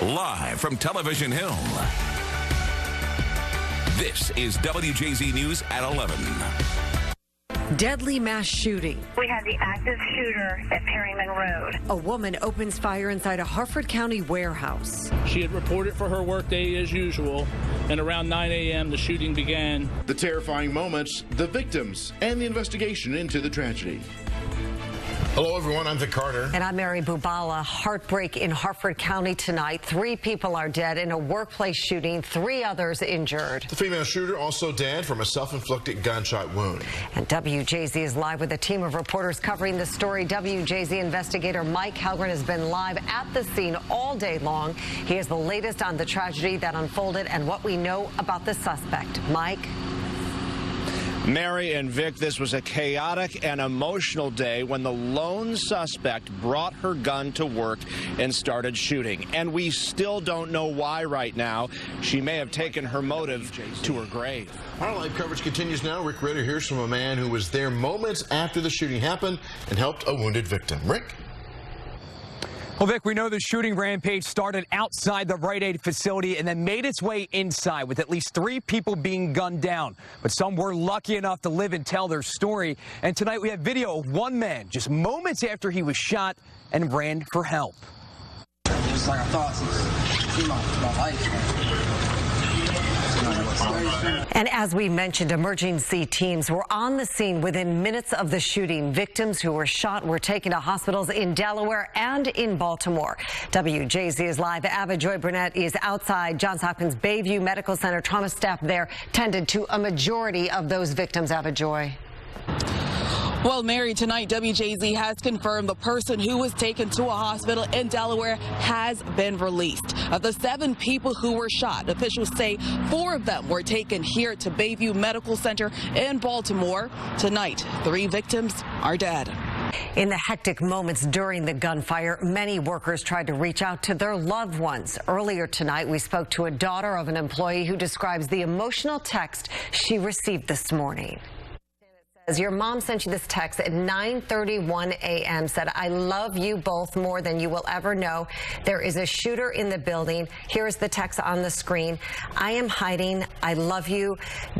Live from Television Hill, this is WJZ News at 11. Deadly mass shooting. We had the active shooter at Perryman Road. A woman opens fire inside a Harford County warehouse. She had reported for her workday as usual, and around 9 a.m. the shooting began. The terrifying moments, the victims, and the investigation into the tragedy. Hello, everyone. I'm Vic Carter. And I'm Mary Bubala. Heartbreak in Harford County tonight. 3 people are dead in a workplace shooting, 3 others injured. The female shooter also dead from a self-inflicted gunshot wound. And WJZ is live with a team of reporters covering the story. WJZ investigator Mike Helgren has been live at the scene all day long. He has the latest on the tragedy that unfolded and what we know about the suspect. Mike? Mary and Vic, this was a chaotic and emotional day when the lone suspect brought her gun to work and started shooting. And we still don't know why right now. She may have taken her motive to her grave. Our live coverage continues now. Rick Ritter hears from a man who was there moments after the shooting happened and helped a wounded victim. Rick? Well, Vic, we know the shooting rampage started outside the Rite Aid facility and then made its way inside with at least 3 people being gunned down. But some were lucky enough to live and tell their story. And tonight we have video of one man just moments after he was shot and ran for help. It's like I thought since my life. And as we mentioned, emergency teams were on the scene within minutes of the shooting. Victims who were shot were taken to hospitals in Delaware and in Baltimore. WJZ is live. Ava Joy Burnett is outside Johns Hopkins Bayview Medical Center. Trauma staff there tended to a majority of those victims. Ava Joy. Well, Mary, tonight WJZ has confirmed the person who was taken to a hospital in Delaware has been released. Of the 7 people who were shot, officials say 4 of them were taken here to Bayview Medical Center in Baltimore. Tonight, 3 victims are dead. In the hectic moments during the gunfire, many workers tried to reach out to their loved ones. Earlier tonight, we spoke to a daughter of an employee who describes the emotional text she received this morning. Your mom sent you this text at 9:31 a.m. said, "I love you both more than you will ever know. There is a shooter in the building. Here is the text on the screen. I am hiding. I love you.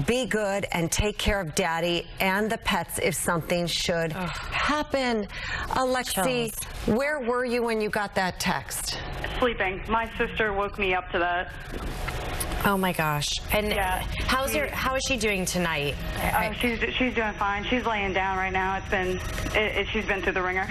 Be good and take care of Daddy and the pets if something should happen." Alexi, where were you when you got that text? Sleeping. My sister woke me up to that. Oh my gosh! And yeah, how is she doing tonight? She's doing fine. She's laying down right now. She's been through the ringer.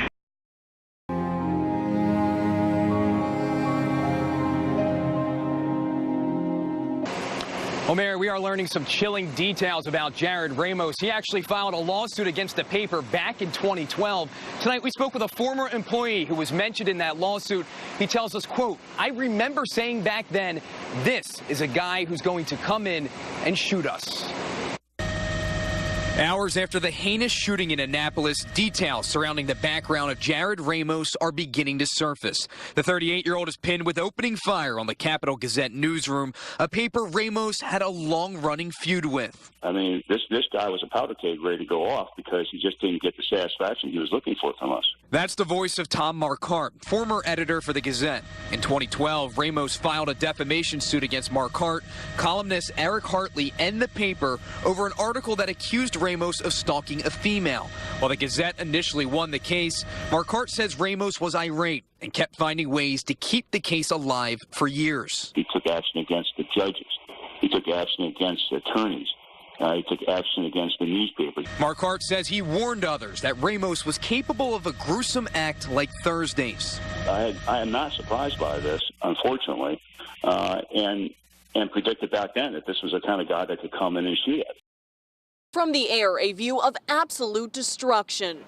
Well, Mayor, we are learning some chilling details about Jared Ramos. He actually filed a lawsuit against the paper back in 2012. Tonight, we spoke with a former employee who was mentioned in that lawsuit. He tells us, quote, "I remember saying back then, this is a guy who's going to come in and shoot us." Hours after the heinous shooting in Annapolis, details surrounding the background of Jared Ramos are beginning to surface. The 38-year-old is pinned with opening fire on the Capital Gazette newsroom, a paper Ramos had a long-running feud with. I mean, this guy was a powder keg ready to go off because he just didn't get the satisfaction he was looking for from us. That's the voice of Tom Marquardt, former editor for the Gazette. In 2012, Ramos filed a defamation suit against Marquardt, columnist Eric Hartley, and the paper over an article that accused Ramos of stalking a female. While the Gazette initially won the case, Marquardt says Ramos was irate and kept finding ways to keep the case alive for years. He took action against the judges. He took action against attorneys. He took action against the newspapers. Marquardt says he warned others that Ramos was capable of a gruesome act like Thursday's. I am not surprised by this, unfortunately, and predicted back then that this was the kind of guy that could come in and shoot at. From the air, a view of absolute destruction.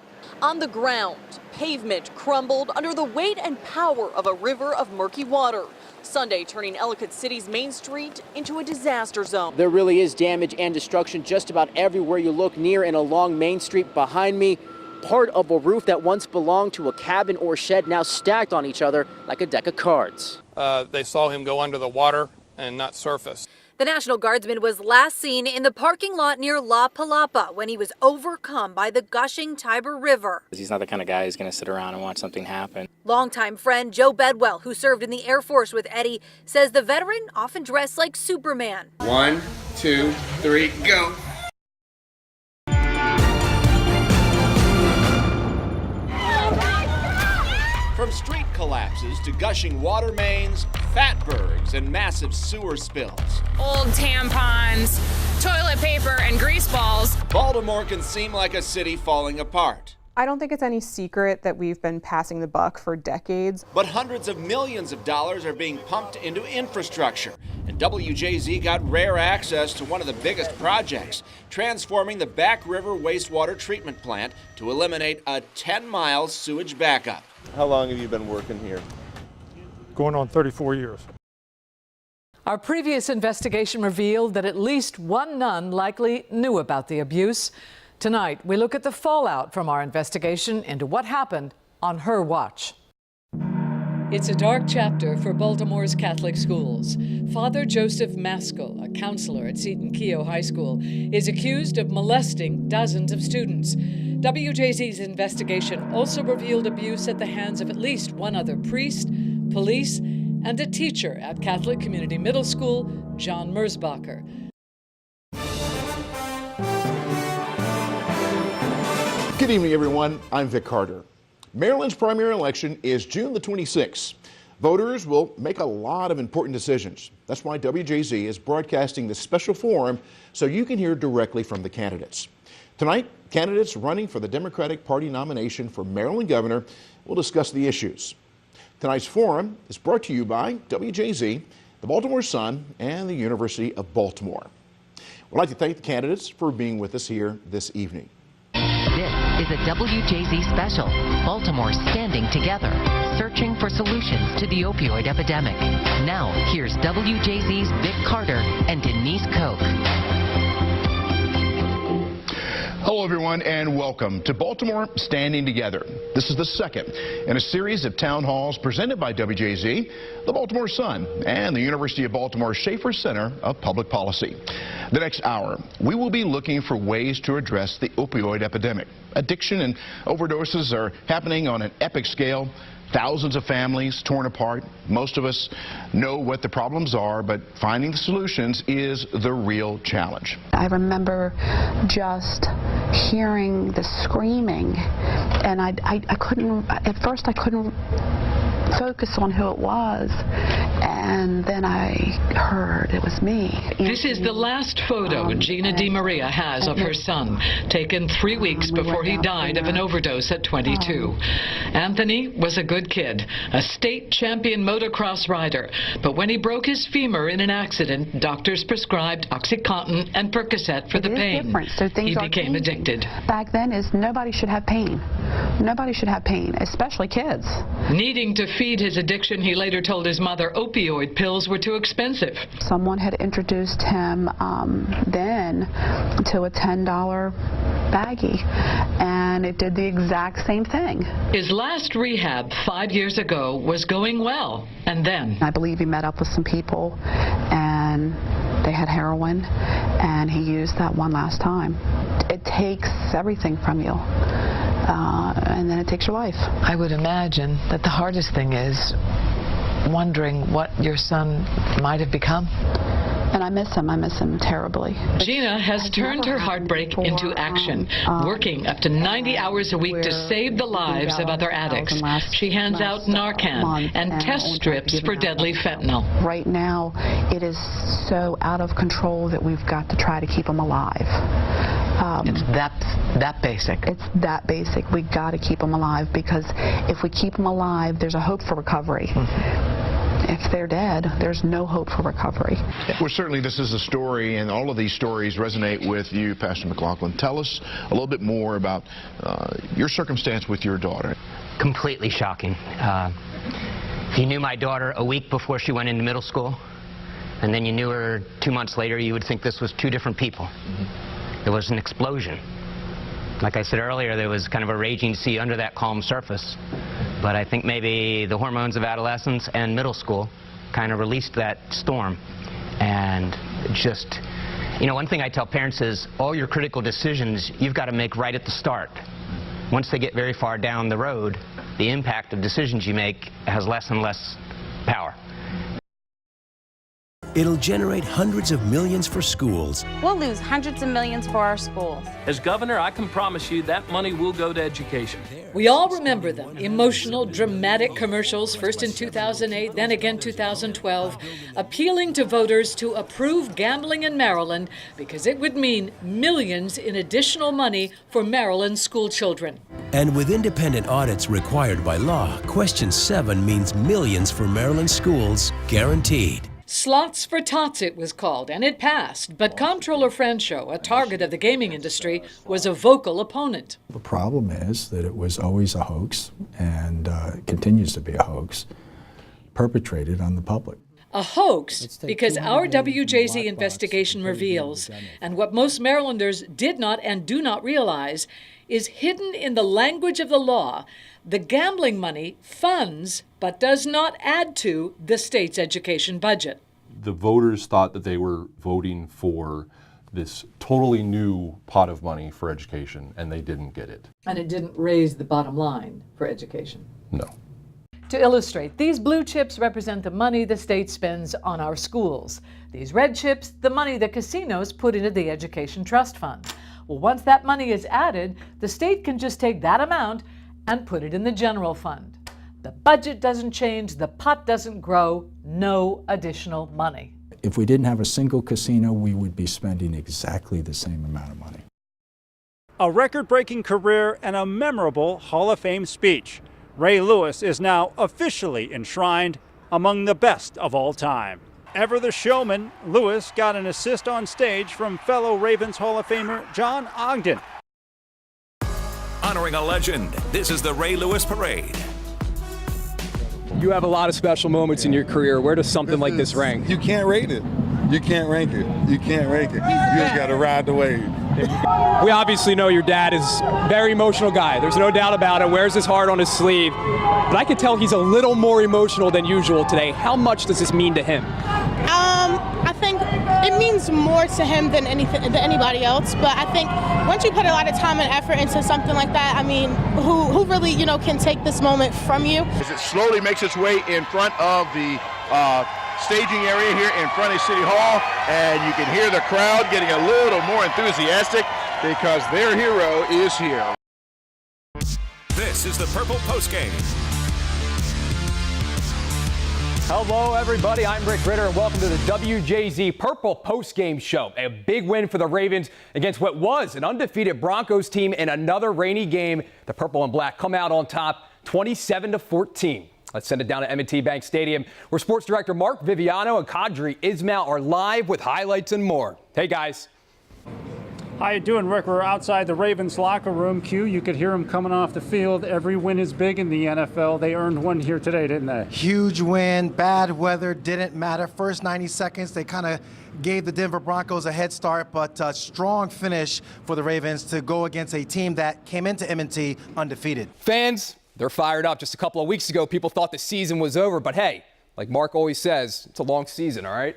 On the ground, pavement crumbled under the weight and power of a river of murky water. Sunday turning Ellicott City's Main Street into a disaster zone. There really is damage and destruction just about everywhere you look near and along Main Street. Behind me, part of a roof that once belonged to a cabin or shed now stacked on each other like a deck of cards. They saw him go under the water and not surface. The National Guardsman was last seen in the parking lot near La Palapa when he was overcome by the gushing Tiber River. He's not the kind of guy who's going to sit around and watch something happen. Longtime friend Joe Bedwell, who served in the Air Force with Eddie, says the veteran often dressed like Superman. 1, 2, 3, go. From street collapses to gushing water mains, fatbergs, and massive sewer spills. Old tampons, toilet paper, and grease balls. Baltimore can seem like a city falling apart. I don't think it's any secret that we've been passing the buck for decades. But hundreds of millions of dollars are being pumped into infrastructure. And WJZ got rare access to one of the biggest projects, transforming the Back River wastewater treatment plant to eliminate a 10-mile sewage backup. How long have you been working here? Going on 34 years. Our previous investigation revealed that at least one nun likely knew about the abuse. Tonight, we look at the fallout from our investigation into what happened on her watch. It's a dark chapter for Baltimore's Catholic schools. Father Joseph Maskell, a counselor at Seton Keogh High School, is accused of molesting dozens of students. WJZ's investigation also revealed abuse at the hands of at least one other priest, police, and a teacher at Catholic Community Middle School, John Merzbacher. Good evening, everyone. I'm Vic Carter. Maryland's primary election is June the 26th. Voters will make a lot of important decisions. That's why WJZ is broadcasting this special forum so you can hear directly from the candidates. Tonight, candidates running for the Democratic Party nomination for Maryland governor will discuss the issues. Tonight's forum is brought to you by WJZ, the Baltimore Sun, and the University of Baltimore. We'd like to thank the candidates for being with us here this evening. This is a WJZ special. Baltimore standing together, searching for solutions to the opioid epidemic. Now, here's WJZ's Vic Carter and Denise Koch. Hello, everyone, and welcome to Baltimore Standing Together. This is the second in a series of town halls presented by WJZ, the Baltimore Sun, and the University of Baltimore Schaefer Center of Public Policy. The next hour, we will be looking for ways to address the opioid epidemic. Addiction and overdoses are happening on an epic scale. Thousands of families torn apart. Most of us know what the problems are, but finding the solutions is the real challenge. I remember just hearing the screaming, and I couldn't, at first I couldn't focus on who it was, and then I heard it was me. This is the last photo Gina DiMaria has of her son, taken 3 weeks before he died of an overdose at 22. Anthony was a good kid, a state champion motocross rider, but when he broke his femur in an accident, doctors prescribed OxyContin and Percocet for the pain. So he became addicted. Back then is nobody should have pain. Nobody should have pain, especially kids. Needing to feed his addiction, he later told his mother opioid pills were too expensive. Someone had introduced him then to a $10 baggie, and it did the exact same thing. His last rehab 5 years ago was going well, and then I believe he met up with some people, and they had heroin, and he used that one last time. It takes everything from you. And then it takes your life. I would imagine that the hardest thing is wondering what your son might have become. And I miss him terribly. Gina has turned her heartbreak into action, working up to 90 hours a week to save the lives of other addicts. She hands out Narcan and test strips for deadly fentanyl. Right now, it is so out of control that we've got to try to keep them alive. It's that basic. It's that basic. We got to keep them alive, because if we keep them alive, there's a hope for recovery. If they're dead, there's no hope for recovery. Well, certainly this is a story, and all of these stories resonate with you, Pastor McLaughlin. Tell us a little bit more about your circumstance with your daughter. Completely shocking. If you knew my daughter a week before she went into middle school, and then you knew her 2 months later, you would think this was two different people. There was an explosion. Like I said earlier, there was kind of a raging sea under that calm surface. But I think maybe the hormones of adolescence and middle school kind of released that storm. And just, you know, one thing I tell parents is all your critical decisions you've got to make right at the start. Once they get very far down the road, the impact of decisions you make has less and less power. It'll generate hundreds of millions for schools. We'll lose hundreds of millions for our schools. As governor, I can promise you that money will go to education. We all remember them, emotional, dramatic commercials, first in 2008, then again 2012, appealing to voters to approve gambling in Maryland because it would mean millions in additional money for Maryland school children. And with independent audits required by law, Question 7 means millions for Maryland schools, guaranteed. Slots for Tots it was called, and it passed. But Comptroller Francho, a target of the gaming industry, was a vocal opponent. The problem is that it was always a hoax, and continues to be a hoax, perpetrated on the public. A hoax because our WJZ investigation reveals, and what most Marylanders did not and do not realize, is hidden in the language of the law. The gambling money funds but does not add to the state's education budget. The voters thought that they were voting for this totally new pot of money for education, and they didn't get it. And it didn't raise the bottom line for education. No. To illustrate, these blue chips represent the money the state spends on our schools. These red chips, the money the casinos put into the Education Trust Fund. Well, once that money is added, the state can just take that amount and put it in the general fund. The budget doesn't change, the pot doesn't grow, no additional money. If we didn't have a single casino, we would be spending exactly the same amount of money. A record-breaking career and a memorable Hall of Fame speech. Ray Lewis is now officially enshrined among the best of all time. Ever the showman, Lewis got an assist on stage from fellow Ravens Hall of Famer John Ogden. Honoring a legend, this is the Ray Lewis Parade. You have a lot of special moments in your career. Where does something like this rank? You can't rate it. You can't rank it. You can't rank it. You just got to ride the wave. We obviously know your dad is a very emotional guy. There's no doubt about it. Wears his heart on his sleeve. But I can tell he's a little more emotional than usual today. How much does this mean to him? I think it means more to him than anybody else. But I think once you put a lot of time and effort into something like that, I mean, who really, can take this moment from you? As it slowly makes its way in front of the staging area here in front of City Hall, and you can hear the crowd getting a little more enthusiastic because their hero is here. This is the Purple Postgame. Hello, everybody. I'm Rick Ritter, and welcome to the WJZ Purple Postgame Show. A big win for the Ravens against what was an undefeated Broncos team in another rainy game. The Purple and Black come out on top, 27-14. Let's send it down to M&T Bank Stadium, where Sports Director Mark Viviano and Kadri Ismail are live with highlights and more. Hey, guys. How you doing, Rick? We're outside the Ravens locker room. Q, you could hear them coming off the field. Every win is big in the NFL. They earned one here today, didn't they? Huge win. Bad weather didn't matter. First 90 seconds, they kind of gave the Denver Broncos a head start, but a strong finish for the Ravens to go against a team that came into M&T undefeated. Fans, they're fired up. Just a couple of weeks ago, people thought the season was over. But hey, like Mark always says, it's a long season, all right?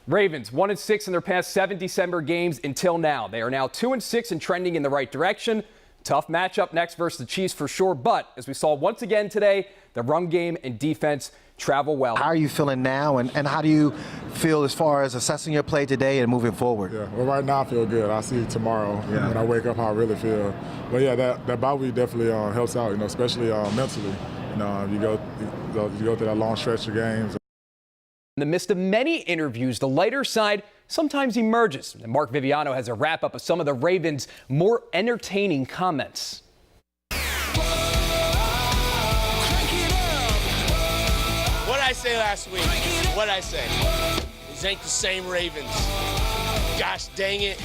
Ravens 1-6 in their past 7 December games until now. They are now 2-6 and trending in the right direction. Tough matchup next versus the Chiefs for sure. But as we saw once again today, the run game and defense travel well. How are you feeling now, and how do you feel as far as assessing your play today and moving forward? Yeah, well, right now I feel good. I'll see tomorrow when I wake up how I really feel. But yeah, that bye week definitely helps out, especially mentally. You go through that long stretch of games. In the midst of many interviews, the lighter side sometimes emerges. And Mark Viviano has a wrap-up of some of the Ravens' more entertaining comments. What did I say last week? What did I say? These ain't the same Ravens. Gosh dang it.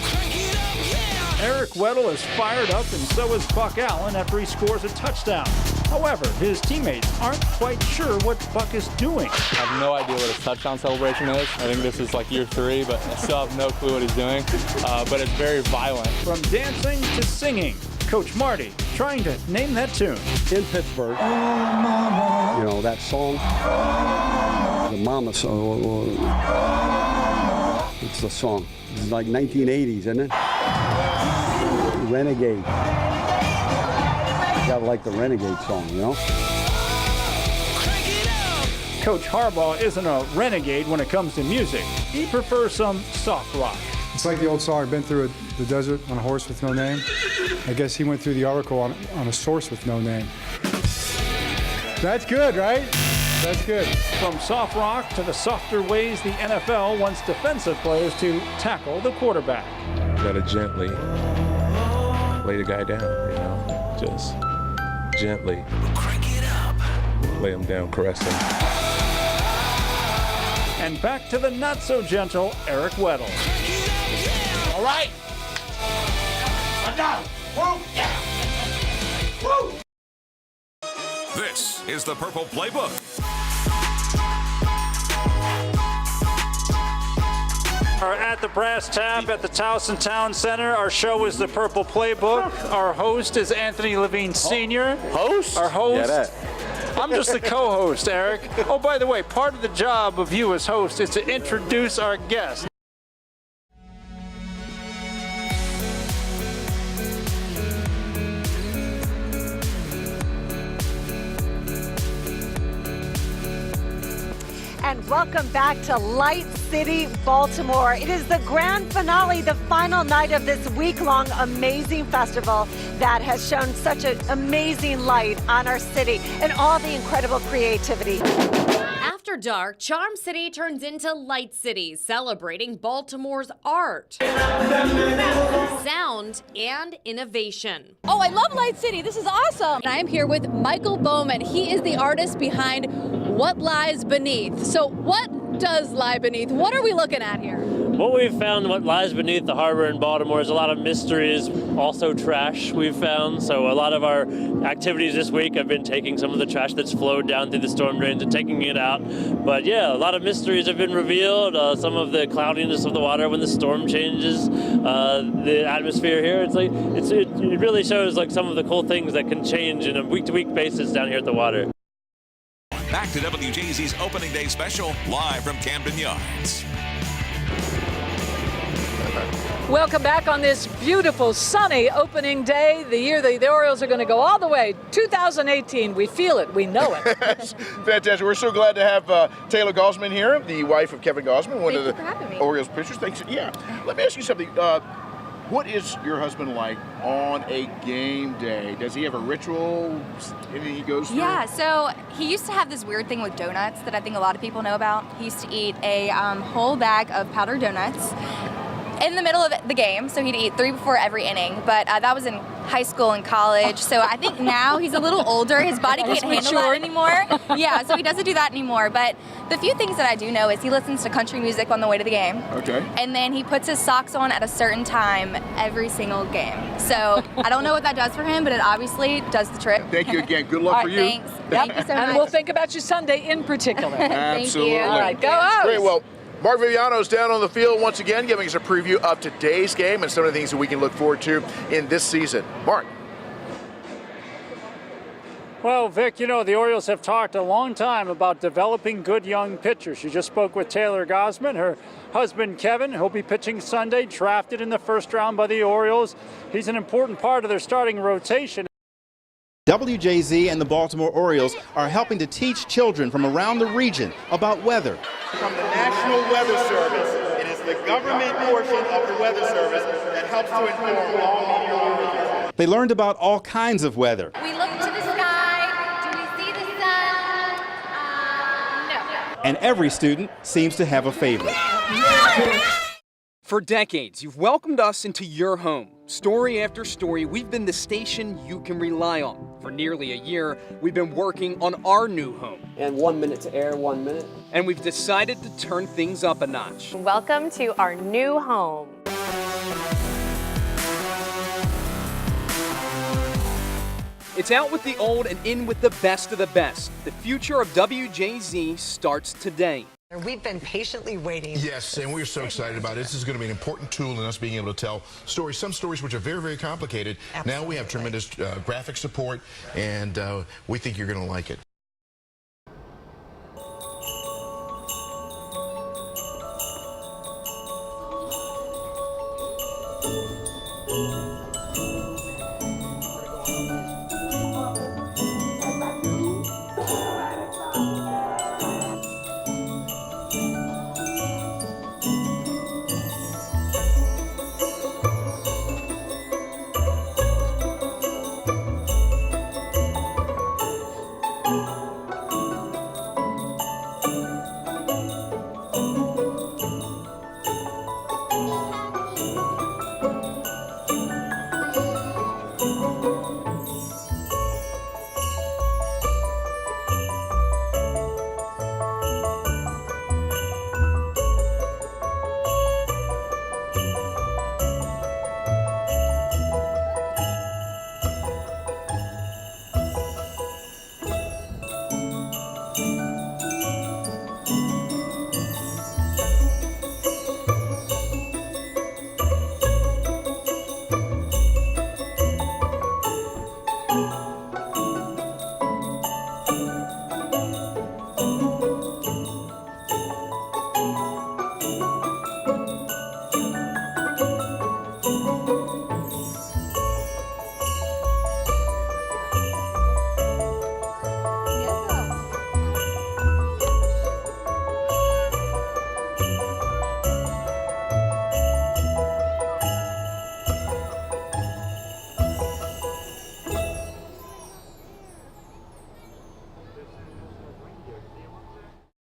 Eric Weddle is fired up, and so is Buck Allen after he scores a touchdown. However, his teammates aren't quite sure what Buck is doing. I have no idea what a touchdown celebration is. I think this is like year 3, but I still have no clue what he's doing. But it's very violent. From dancing to singing, Coach Marty trying to name that tune. In Pittsburgh, that song, the Mama song. It's a song. It's like 1980s, isn't it? Renegade. You gotta like the Renegade song, you know? Coach Harbaugh isn't a renegade when it comes to music. He prefers some soft rock. It's like the old song, I've been through the desert on a horse with no name. I guess he went through the article on a source with no name. That's good, right? That's good. From soft rock to the softer ways the NFL wants defensive players to tackle the quarterback. You gotta gently lay the guy down, you know, just gently lay him down, caress him. And back to the not-so-gentle Eric Weddle. All right. Enough. Woo. Yeah. Woo. This is the Purple Playbook. Are at the Brass Tap at the Towson Town Center. Our show is the Purple Playbook. Our host is Anthony Levine Sr. Host? Our host. Yeah, that. I'm just the co-host, Eric. Oh, by the way, part of the job of you as host is to introduce our guest. And welcome back to Light City, Baltimore. It is the grand finale, the final night of this week-long amazing festival that has shown such an amazing light on our city and all the incredible creativity. After dark, Charm City turns into Light City, celebrating Baltimore's art, sound, and innovation. Oh, I love Light City. This is awesome. I am here with Michael Bowman. He is the artist behind What Lies Beneath. So what does lie beneath? What are we looking at here? What we've found, what lies beneath the harbor in Baltimore, is a lot of mysteries, also trash we've found. So a lot of our activities this week have been taking some of the trash that's flowed down through the storm drains and taking it out. But yeah, a lot of mysteries have been revealed. Some of the cloudiness of the water when the storm changes, the atmosphere here. It really shows like some of the cool things that can change in a week-to-week basis down here at the water. Back to WJZ's opening day special, live from Camden Yards. Welcome back on this beautiful, sunny opening day. The year the Orioles are going to go all the way. 2018, we feel it, we know it. Fantastic. We're so glad to have Taylor Gosman here, the wife of Kevin Gosman, one of the Orioles pitchers. Thanks. Yeah. Let me ask you something. What is your husband like on a game day? Does he have a ritual, anything he goes through? Yeah, so he used to have this weird thing with donuts that I think a lot of people know about. He used to eat a whole bag of powdered donuts in the middle of the game, so he'd eat 3 before every inning, but that was in high school and college, so I think now he's a little older, his body can't handle that anymore. Yeah, so he doesn't do that anymore, but the few things that I do know is he listens to country music on the way to the game. Okay. And then he puts his socks on at a certain time every single game. So I don't know what that does for him, but it obviously does the trick. Thank you again. Good luck for you. Thanks. Thank you so much. And we'll think about you Sunday in particular. Absolutely. Thank you. All right, go O's. Great. Well, Mark Viviano's down on the field once again, giving us a preview of today's game and some of the things that we can look forward to in this season. Mark. Well, Vic, you know, the Orioles have talked a long time about developing good young pitchers. You just spoke with Taylor Gosman. Her husband, Kevin, who'll be pitching Sunday, drafted in the first round by the Orioles. He's an important part of their starting rotation. WJZ and the Baltimore Orioles are helping to teach children from around the region about weather. From the National Weather Service, it is the government portion of the Weather Service that helps to inform all meteorologists. They learned about all kinds of weather. We look to the sky. Do we see the sun? No. And every student seems to have a favorite. For decades, you've welcomed us into your home. Story after story, we've been the station you can rely on. For nearly a year, we've been working on our new home. And 1 minute to air, 1 minute. And we've decided to turn things up a notch. Welcome to our new home. It's out with the old and in with the best of the best. The future of WJZ starts today. We've been patiently waiting. Yes, and we're so excited about it. This is going to be an important tool in us being able to tell stories, some stories which are very, very complicated. Absolutely. Now we have tremendous graphic support, and we think you're going to like it.